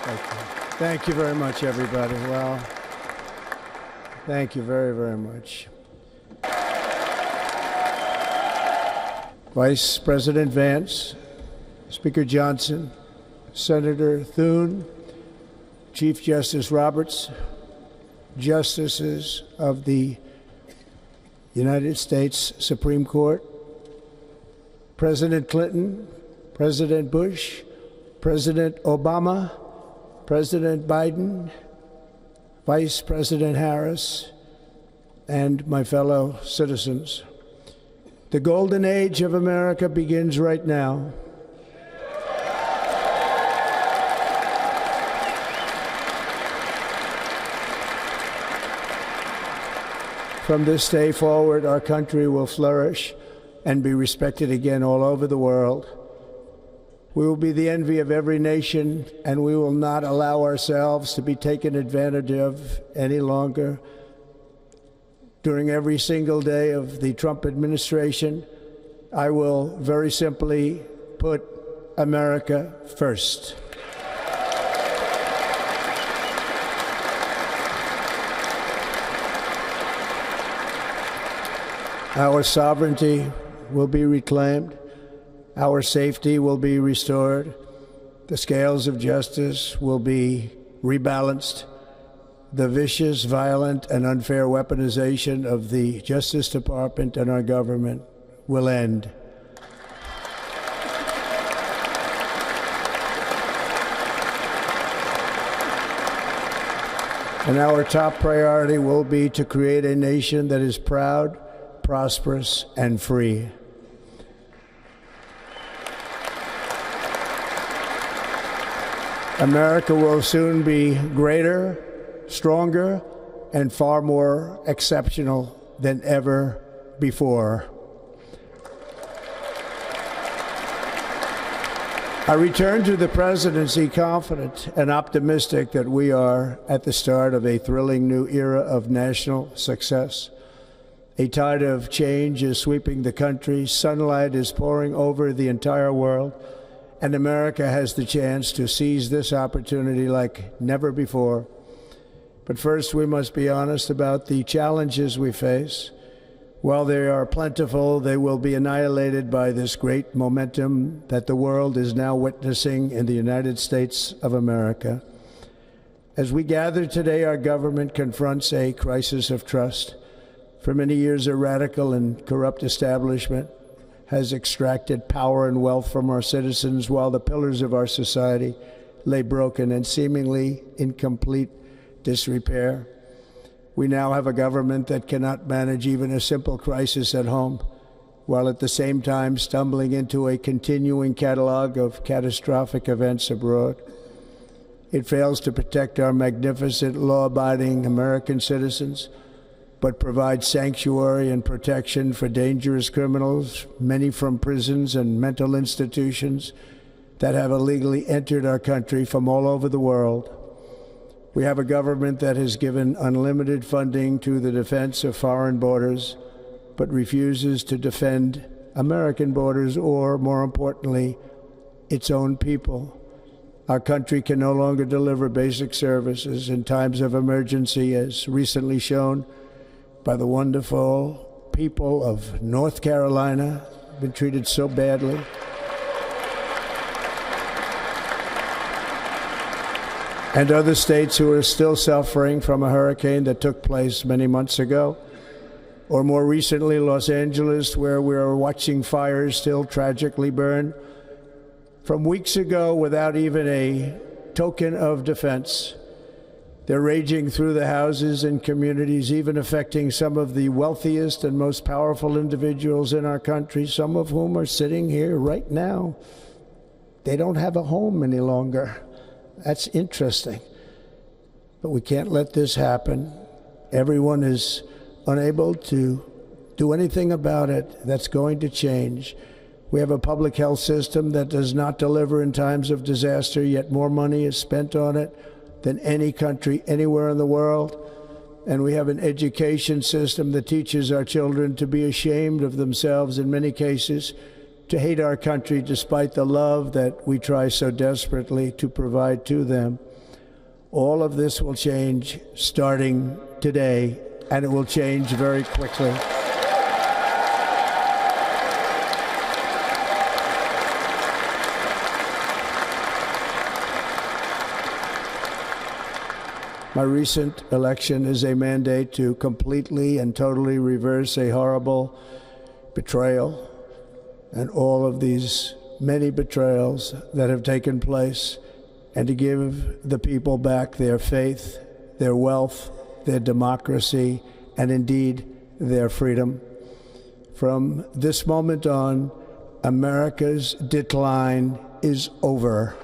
Thank you. Thank you very much, everybody. Well, thank you very, very much. Vice President Vance, Speaker Johnson, Senator Thune, Chief Justice Roberts, Justices of the United States Supreme Court, President Clinton, President Bush, President Obama, President Biden, Vice President Harris, and my fellow citizens. The golden age of America begins right now. From this day forward, our country will flourish and be respected again all over the world. We will be the envy of every nation, and we will not allow ourselves to be taken advantage of any longer. During every single day of the Trump administration, I will very simply put America first. Our sovereignty will be reclaimed. Our safety will be restored. The scales of justice will be rebalanced. The vicious, violent, and unfair weaponization of the Justice Department and our government will end. And our top priority will be to create a nation that is proud, prosperous, and free. America will soon be greater, stronger, and far more exceptional than ever before. I return to the presidency confident and optimistic that we are at the start of a thrilling new era of national success. A tide of change is sweeping the country, sunlight is pouring over the entire world, and America has the chance to seize this opportunity like never before. But first, we must be honest about the challenges we face. While they are plentiful, they will be annihilated by this great momentum that the world is now witnessing in the United States of America. As we gather today, our government confronts a crisis of trust. For many years, a radical and corrupt establishment has extracted power and wealth from our citizens while the pillars of our society lay broken and seemingly in complete disrepair. We now have a government that cannot manage even a simple crisis at home, while at the same time stumbling into a continuing catalog of catastrophic events abroad. It fails to protect our magnificent, law-abiding American citizens, but provides sanctuary and protection for dangerous criminals, many from prisons and mental institutions that have illegally entered our country from all over the world. We have a government that has given unlimited funding to the defense of foreign borders, but refuses to defend American borders or, more importantly, its own people. Our country can no longer deliver basic services in times of emergency, as recently shown by the wonderful people of North Carolina, been treated so badly. And other states who are still suffering from a hurricane that took place many months ago. Or more recently, Los Angeles, where we are watching fires still tragically burn from weeks ago without even a token of defense. They're raging through the houses and communities, even affecting some of the wealthiest and most powerful individuals in our country, some of whom are sitting here right now. They don't have a home any longer. That's interesting. But we can't let this happen. Everyone is unable to do anything about it. That's going to change. We have a public health system that does not deliver in times of disaster, yet more money is spent on it than any country anywhere in the world. And we have an education system that teaches our children to be ashamed of themselves in many cases, to hate our country despite the love that we try so desperately to provide to them. All of this will change starting today, and it will change very quickly. My recent election is a mandate to completely and totally reverse a horrible betrayal and all of these many betrayals that have taken place, and to give the people back their faith, their wealth, their democracy, and indeed their freedom. From this moment on, America's decline is over.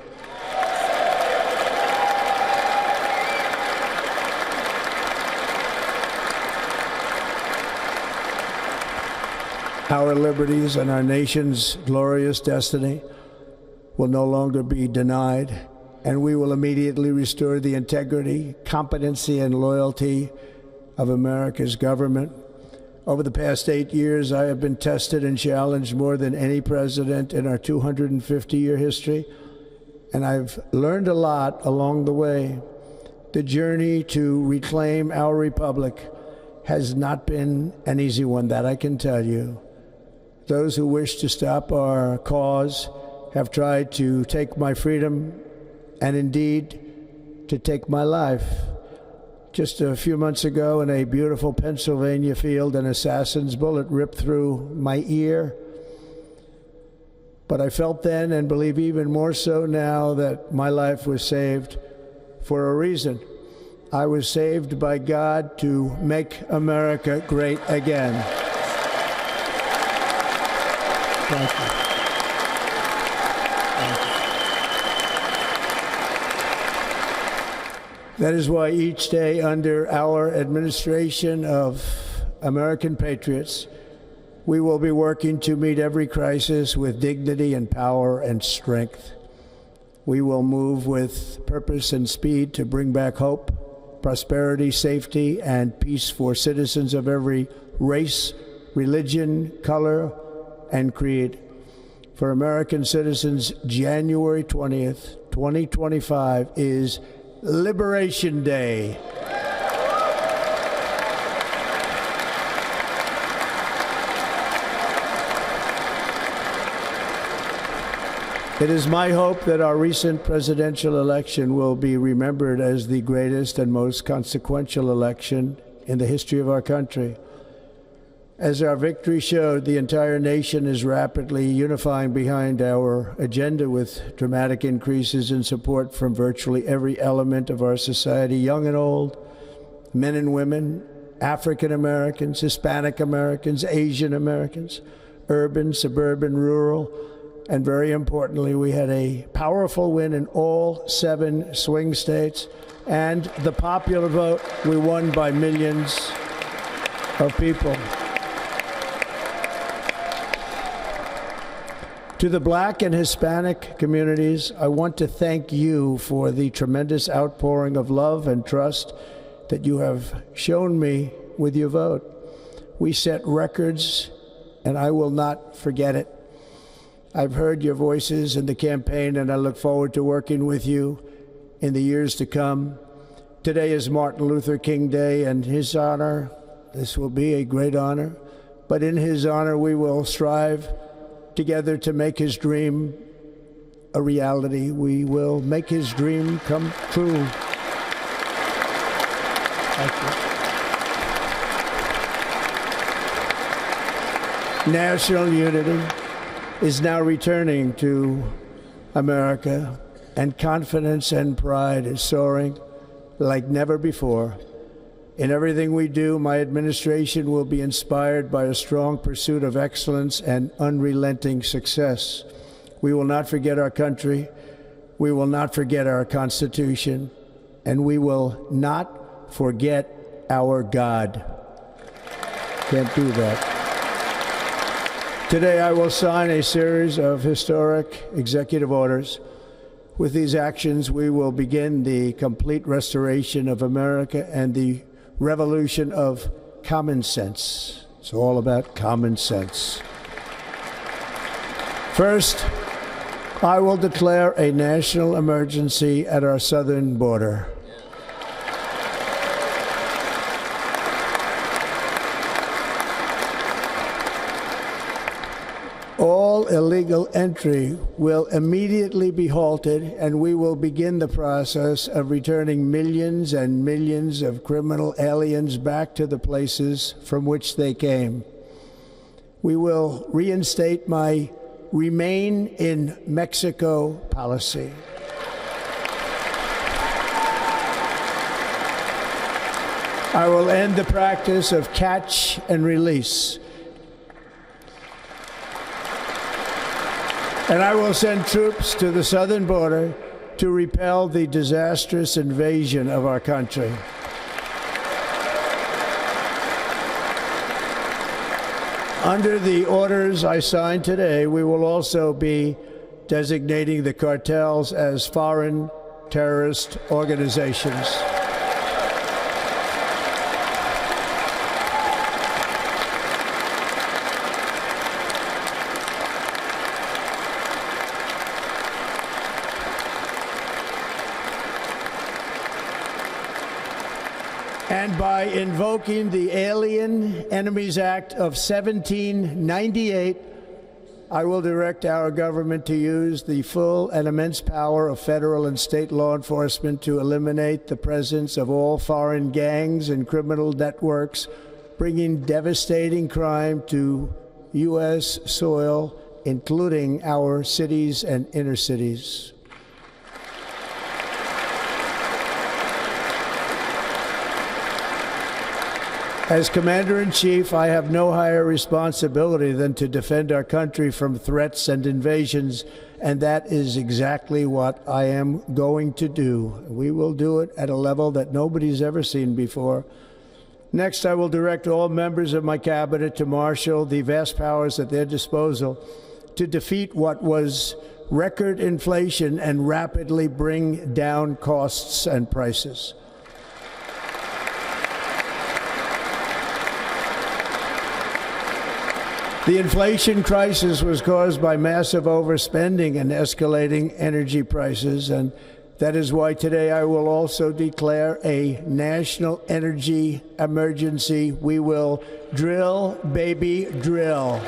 Our liberties and our nation's glorious destiny will no longer be denied, and we will immediately restore the integrity, competency, and loyalty of America's government. Over the past 8 years, I have been tested and challenged more than any president in our 250-year history, and I've learned a lot along the way. The journey to reclaim our republic has not been an easy one, that I can tell you. Those who wish to stop our cause have tried to take my freedom and indeed to take my life. Just a few months ago in a beautiful Pennsylvania field, an assassin's bullet ripped through my ear. But I felt then, and believe even more so now, that my life was saved for a reason. I was saved by God to make America great again. Thank you. Thank you. That is why each day under our administration of American patriots, we will be working to meet every crisis with dignity and power and strength. We will move with purpose and speed to bring back hope, prosperity, safety, and peace for citizens of every race, religion, color, and creed. For American citizens, January 20th, 2025 is Liberation Day. It is my hope that our recent presidential election will be remembered as the greatest and most consequential election in the history of our country. As our victory showed, the entire nation is rapidly unifying behind our agenda with dramatic increases in support from virtually every element of our society, young and old, men and women, African Americans, Hispanic Americans, Asian Americans, urban, suburban, rural, and very importantly, we had a powerful win in all 7 swing states, and the popular vote, we won by millions of people. To the Black and Hispanic communities, I want to thank you for the tremendous outpouring of love and trust that you have shown me with your vote. We set records, and I will not forget it. I've heard your voices in the campaign, and I look forward to working with you in the years to come. Today is Martin Luther King Day, and his honor, this will be a great honor, but in his honor we will strive together to make his dream a reality. We will make his dream come true. Thank you. National unity is now returning to America, and confidence and pride is soaring like never before. In everything we do, my administration will be inspired by a strong pursuit of excellence and unrelenting success. We will not forget our country, we will not forget our Constitution, and we will not forget our God. Can't do that. Today I will sign a series of historic executive orders. With these actions, we will begin the complete restoration of America and the revolution of common sense. It's all about common sense. First, I will declare a national emergency at our southern border. All illegal entry will immediately be halted, and we will begin the process of returning millions and millions of criminal aliens back to the places from which they came. We will reinstate my Remain in Mexico policy. I will end the practice of catch and release. And I will send troops to the southern border to repel the disastrous invasion of our country. Under the orders I signed today, we will also be designating the cartels as foreign terrorist organizations. And by invoking the Alien Enemies Act of 1798, I will direct our government to use the full and immense power of federal and state law enforcement to eliminate the presence of all foreign gangs and criminal networks, bringing devastating crime to U.S. soil, including our cities and inner cities. As Commander-in-Chief, I have no higher responsibility than to defend our country from threats and invasions, and that is exactly what I am going to do. We will do it at a level that nobody's ever seen before. Next, I will direct all members of my cabinet to marshal the vast powers at their disposal to defeat what was record inflation and rapidly bring down costs and prices. The inflation crisis was caused by massive overspending and escalating energy prices, and that is why today I will also declare a national energy emergency. We will drill, baby, drill.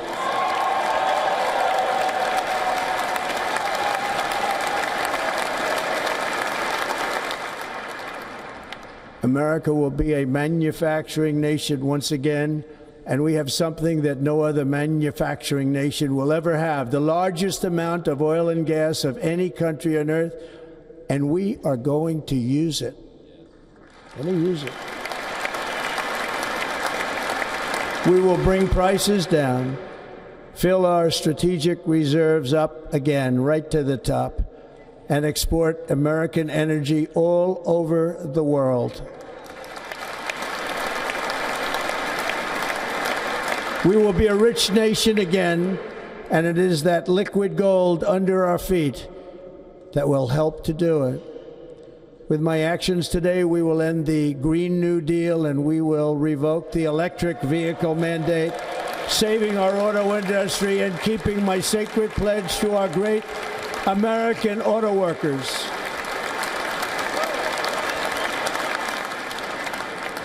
America will be a manufacturing nation once again, and we have something that no other manufacturing nation will ever have, the largest amount of oil and gas of any country on earth, and we are going to use it. We will bring prices down, fill our strategic reserves up again, right to the top, and export American energy all over the world. We will be a rich nation again, and it is that liquid gold under our feet that will help to do it. With my actions today, we will end the Green New Deal, and we will revoke the electric vehicle mandate, saving our auto industry and keeping my sacred pledge to our great American auto workers.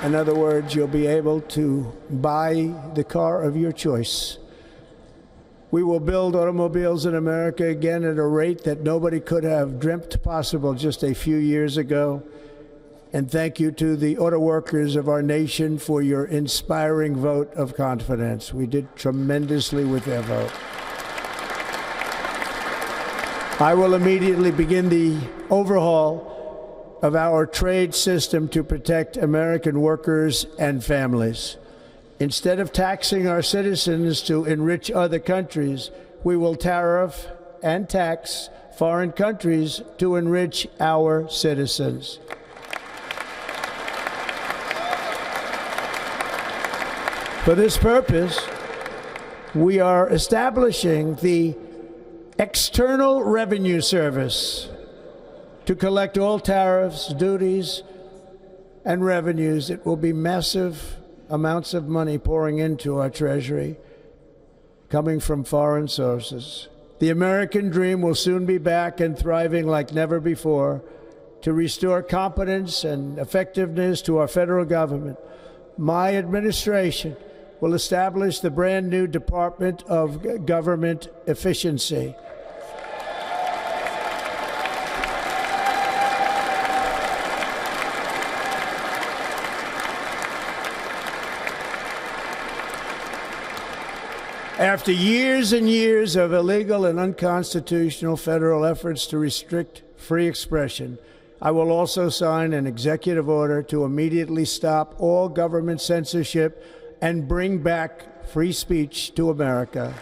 In other words, you'll be able to buy the car of your choice. We will build automobiles in America again at a rate that nobody could have dreamt possible just a few years ago. And thank you to the auto workers of our nation for your inspiring vote of confidence. We did tremendously with their vote. I will immediately begin the overhaul of our trade system to protect American workers and families. Instead of taxing our citizens to enrich other countries, we will tariff and tax foreign countries to enrich our citizens. For this purpose, we are establishing the External Revenue Service to collect all tariffs, duties, and revenues. It will be massive amounts of money pouring into our treasury, coming from foreign sources. The American dream will soon be back and thriving like never before to restore competence and effectiveness to our federal government. My administration will establish the brand new Department of Government Efficiency. After years and years of illegal and unconstitutional federal efforts to restrict free expression, I will also sign an executive order to immediately stop all government censorship and bring back free speech to America.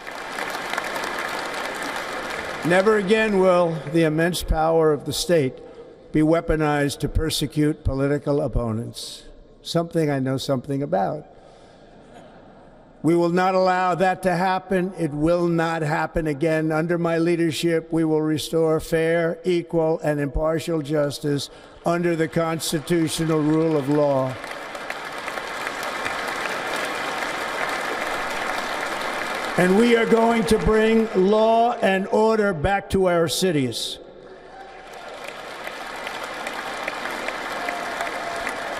Never again will the immense power of the state be weaponized to persecute political opponents, something I know something about. We will not allow that to happen. It will not happen again. Under my leadership, we will restore fair, equal, and impartial justice under the constitutional rule of law. And we are going to bring law and order back to our cities.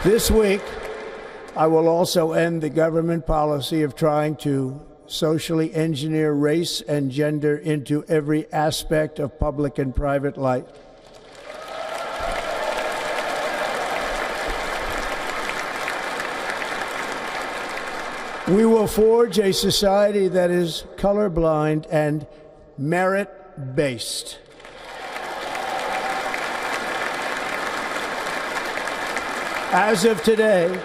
This week, I will also end the government policy of trying to socially engineer race and gender into every aspect of public and private life. We will forge a society that is colorblind and merit-based. As of today,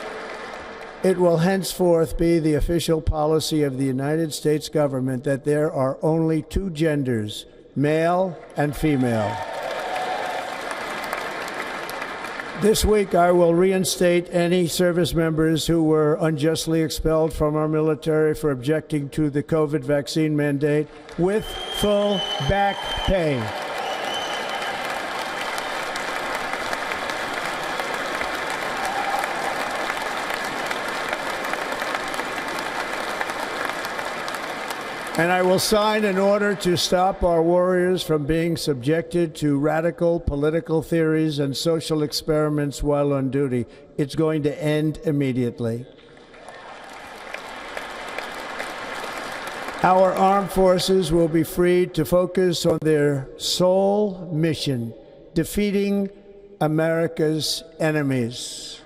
it will henceforth be the official policy of the United States government that there are only two genders, male and female. This week, I will reinstate any service members who were unjustly expelled from our military for objecting to the COVID vaccine mandate with full back pay. And I will sign an order to stop our warriors from being subjected to radical political theories and social experiments while on duty. It's going to end immediately. Our armed forces will be freed to focus on their sole mission, defeating America's enemies.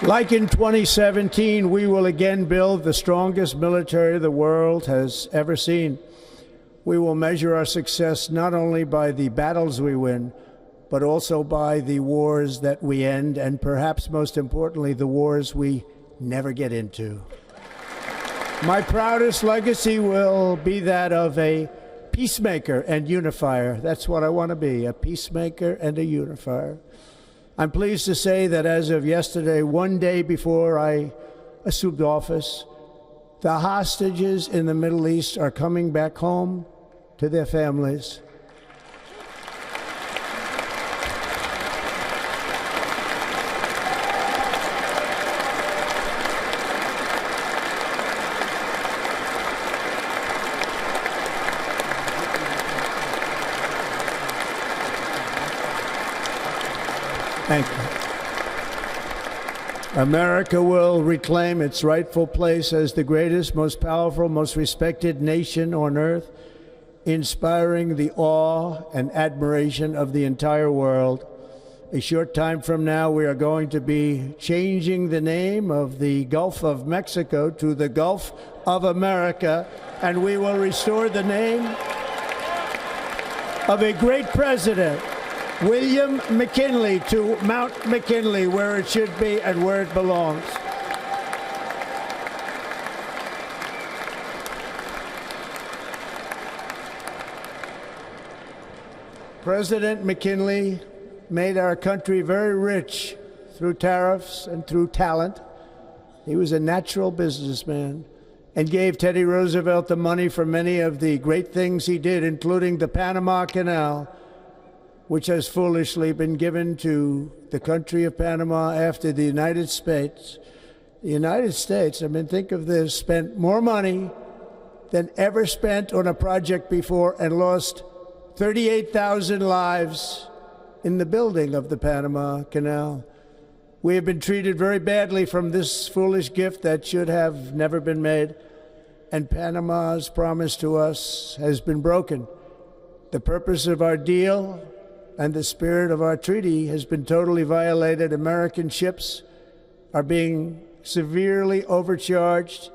Like in 2017, we will again build the strongest military the world has ever seen. We will measure our success not only by the battles we win, but also by the wars that we end, and perhaps most importantly, the wars we never get into. My proudest legacy will be that of a peacemaker and unifier. That's what I want to be, a peacemaker and a unifier. I'm pleased to say that as of yesterday, one day before I assumed office, the hostages in the Middle East are coming back home to their families. Thank you. America will reclaim its rightful place as the greatest, most powerful, most respected nation on earth, inspiring the awe and admiration of the entire world. A short time from now, we are going to be changing the name of the Gulf of Mexico to the Gulf of America, and we will restore the name of a great president, William McKinley, to Mount McKinley, where it should be and where it belongs. President McKinley made our country very rich through tariffs and through talent. He was a natural businessman and gave Teddy Roosevelt the money for many of the great things he did, including the Panama Canal, which has foolishly been given to the country of Panama after the United States. The United States, I mean, think of this, spent more money than ever spent on a project before and lost 38,000 lives in the building of the Panama Canal. We have been treated very badly from this foolish gift that should have never been made, and Panama's promise to us has been broken. The purpose of our deal and the spirit of our treaty has been totally violated. American ships are being severely overcharged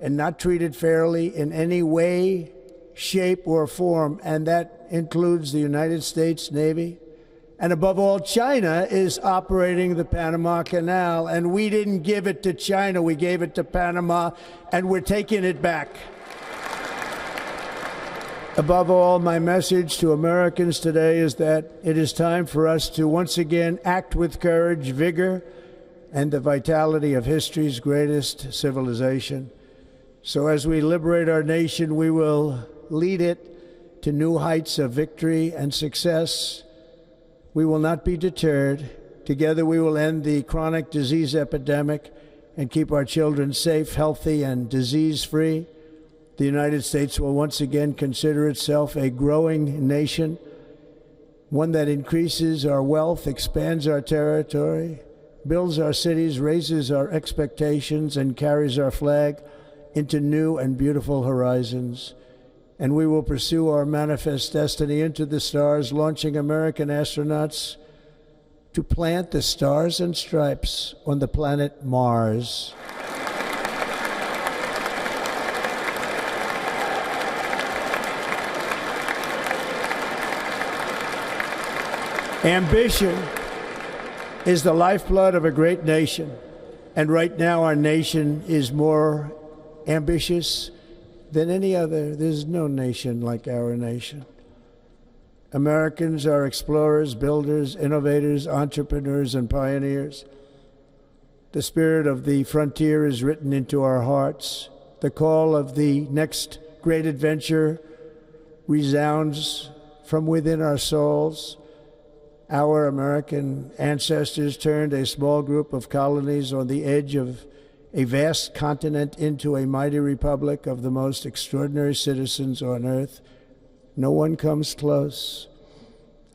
and not treated fairly in any way, shape, or form, and that includes the United States Navy. And above all, China is operating the Panama Canal, and we didn't give it to China, we gave it to Panama, and we're taking it back. Above all, my message to Americans today is that it is time for us to once again act with courage, vigor, and the vitality of history's greatest civilization. So as we liberate our nation, we will lead it to new heights of victory and success. We will not be deterred. Together we will end the chronic disease epidemic and keep our children safe, healthy, and disease-free. The United States will once again consider itself a growing nation, one that increases our wealth, expands our territory, builds our cities, raises our expectations, and carries our flag into new and beautiful horizons. And we will pursue our manifest destiny into the stars, launching American astronauts to plant the stars and stripes on the planet Mars. Ambition is the lifeblood of a great nation, and right now our nation is more ambitious than any other. There's no nation like our nation. Americans are explorers, builders, innovators, entrepreneurs, and pioneers. The spirit of the frontier is written into our hearts. The call of the next great adventure resounds from within our souls. Our American ancestors turned a small group of colonies on the edge of a vast continent into a mighty republic of the most extraordinary citizens on earth. No one comes close.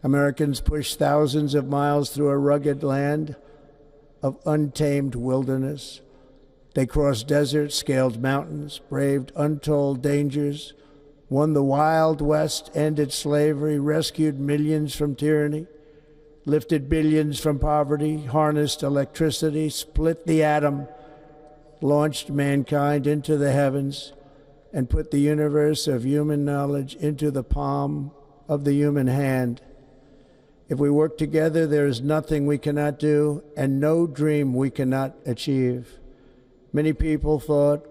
Americans pushed thousands of miles through a rugged land of untamed wilderness. They crossed deserts, scaled mountains, braved untold dangers, won the Wild West, ended slavery, rescued millions from tyranny, lifted billions from poverty, harnessed electricity, split the atom, launched mankind into the heavens, and put the universe of human knowledge into the palm of the human hand. If we work together, there is nothing we cannot do and no dream we cannot achieve. Many people thought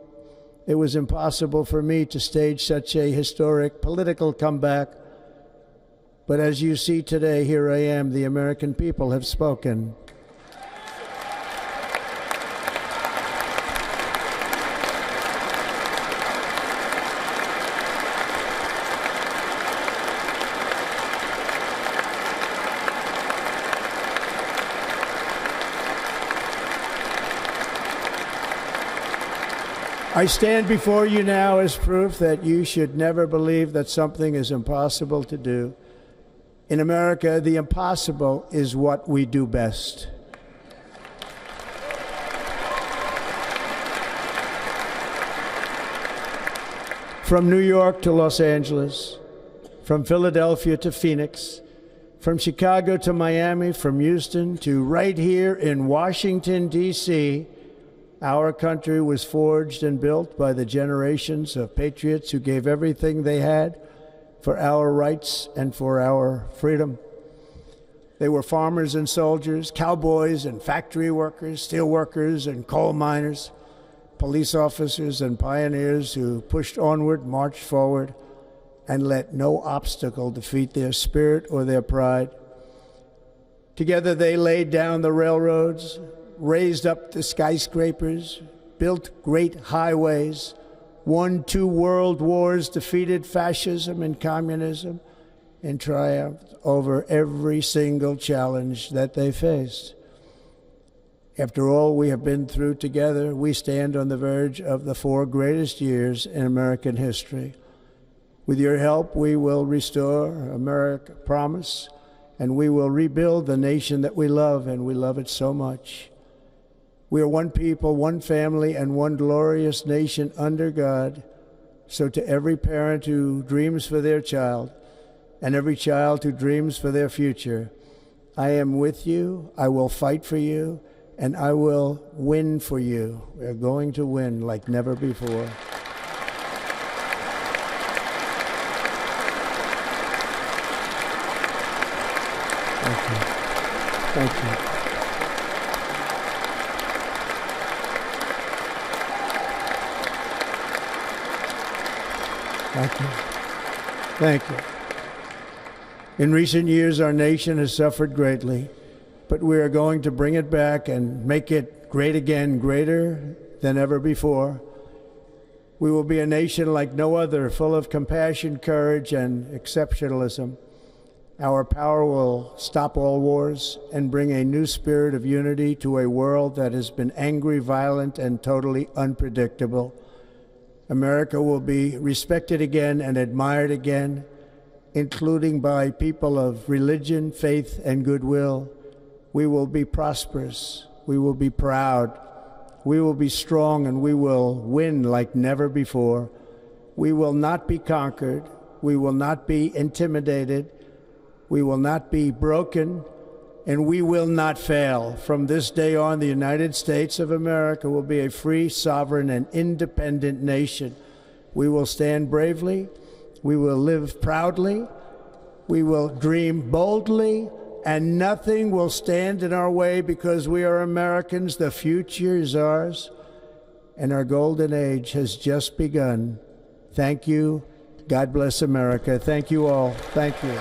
it was impossible for me to stage such a historic political comeback. But as you see today, here I am. The American people have spoken. I stand before you now as proof that you should never believe that something is impossible to do. In America, the impossible is what we do best. From New York to Los Angeles, from Philadelphia to Phoenix, from Chicago to Miami, from Houston to right here in Washington, D.C., our country was forged and built by the generations of patriots who gave everything they had for our rights and for our freedom. They were farmers and soldiers, cowboys and factory workers, steel workers and coal miners, police officers and pioneers who pushed onward, marched forward, and let no obstacle defeat their spirit or their pride. Together they laid down the railroads, raised up the skyscrapers, built great highways, won 2 world wars, defeated fascism and communism, and triumphed over every single challenge that they faced. After all we have been through together, we stand on the verge of the 4 greatest years in American history. With your help, we will restore America's promise and we will rebuild the nation that we love, and we love it so much. We are one people, one family, and one glorious nation under God. So to every parent who dreams for their child, and every child who dreams for their future, I am with you, I will fight for you, and I will win for you. We're going to win like never before. Thank you. Thank you. Thank you. Thank you. In recent years, our nation has suffered greatly, but we are going to bring it back and make it great again, greater than ever before. We will be a nation like no other, full of compassion, courage, and exceptionalism. Our power will stop all wars and bring a new spirit of unity to a world that has been angry, violent, and totally unpredictable. America will be respected again and admired again, including by people of religion, faith, and goodwill. We will be prosperous. We will be proud. We will be strong, and we will win like never before. We will not be conquered. We will not be intimidated. We will not be broken, and we will not fail. From this day on, the United States of America will be a free, sovereign, and independent nation. We will stand bravely. We will live proudly. We will dream boldly, and nothing will stand in our way because we are Americans. The future is ours, and our golden age has just begun. Thank you. God bless America. Thank you all. Thank you.